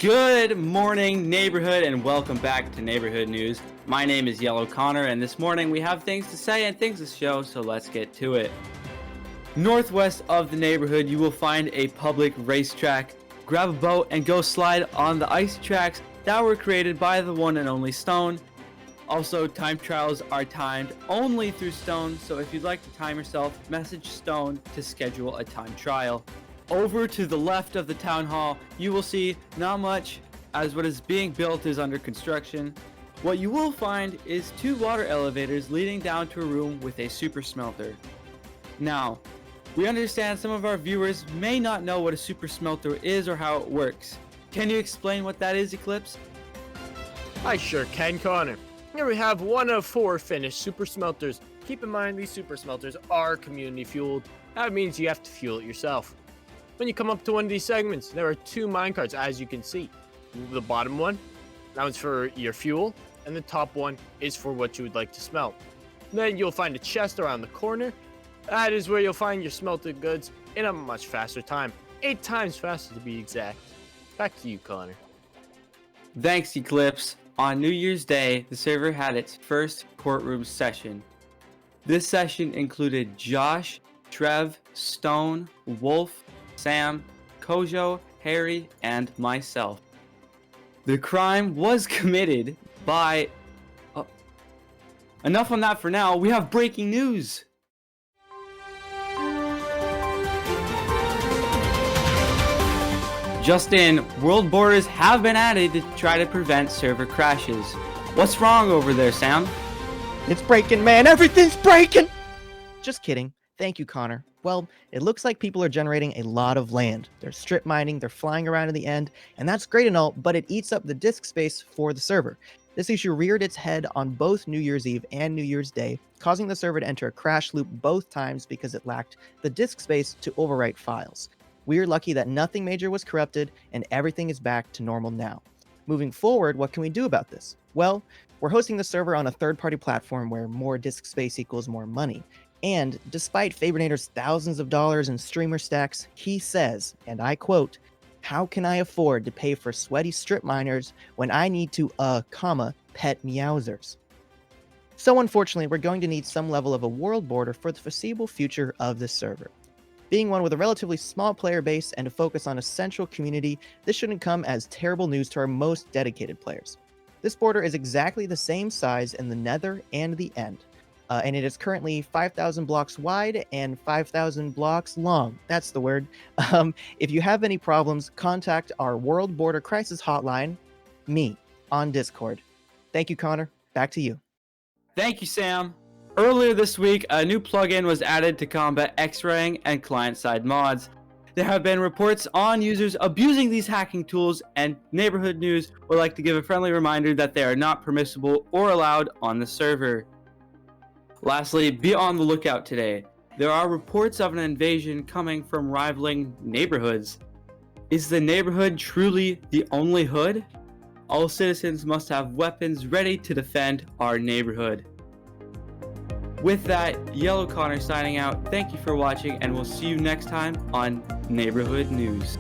Good morning, neighborhood, and welcome back to Neighborhood News. My name is YellowConnor, and this morning we have things to say and things to show, so let's get to it. Northwest of the neighborhood, you will find a public racetrack. Grab a boat and go slide on the ice tracks that were created by the one and only Stone. Also, time trials are timed only through Stone, so if you'd like to time yourself, message Stone to schedule a time trial. Over to the left of the town hall, you will see not much, as what is being built is under construction. What you will find is 2 water elevators leading down to a room with a super smelter. Now, we understand some of our viewers may not know what a super smelter is or how it works. Can you explain what that is, Eclipse? I sure can, Connor. Here we have one of 4 finished super smelters. Keep in mind, these super smelters are community fueled. That means you have to fuel it yourself. When you come up to one of these segments, there are 2 minecarts, as you can see. The bottom one, that one's for your fuel, and the top one is for what you would like to smelt. Then you'll find a chest around the corner. That is where you'll find your smelted goods in a much faster time. 8 times faster to be exact. Back to you, Connor. Thanks, Eclipse. On New Year's Day, the server had its first courtroom session. This session included Josh, Trev, Stone, Wolf, Sam, Kojo, Harry, and myself. The crime was committed by... Enough on that for now. We have breaking news. Just in, world borders have been added to try to prevent server crashes. What's wrong over there, Sam? It's breaking, man. Everything's breaking. Just kidding. Thank you, Connor. Well, it looks like people are generating a lot of land. They're strip mining, they're flying around in the end, and that's great and all, but it eats up the disk space for the server. This issue reared its head on both New Year's Eve and New Year's Day, causing the server to enter a crash loop both times because it lacked the disk space to overwrite files. We're lucky that nothing major was corrupted and everything is back to normal now. Moving forward, what can we do about this? Well, we're hosting the server on a third-party platform where more disk space equals more money. And despite Fabernator's thousands of dollars in streamer stacks, he says, and I quote, "How can I afford to pay for sweaty strip miners when I need to, pet meowsers?" So unfortunately, we're going to need some level of a world border for the foreseeable future of this server. Being one with a relatively small player base and a focus on a central community, this shouldn't come as terrible news to our most dedicated players. This border is exactly the same size in the nether and the end. And it is currently 5,000 blocks wide and 5,000 blocks long. That's the word. If you have any problems, contact our World Border Crisis Hotline, me, on Discord. Thank you, Connor. Back to you. Thank you, Sam. Earlier this week, a new plugin was added to combat X-raying and client-side mods. There have been reports on users abusing these hacking tools, and Neighborhood News would like to give a friendly reminder that they are not permissible or allowed on the server. Lastly, be on the lookout today. There are reports of an invasion coming from rivaling neighborhoods. Is the neighborhood truly the only hood? All citizens must have weapons ready to defend our neighborhood. With that, YellowConnor signing out. Thank you for watching, and we'll see you next time on Neighborhood News.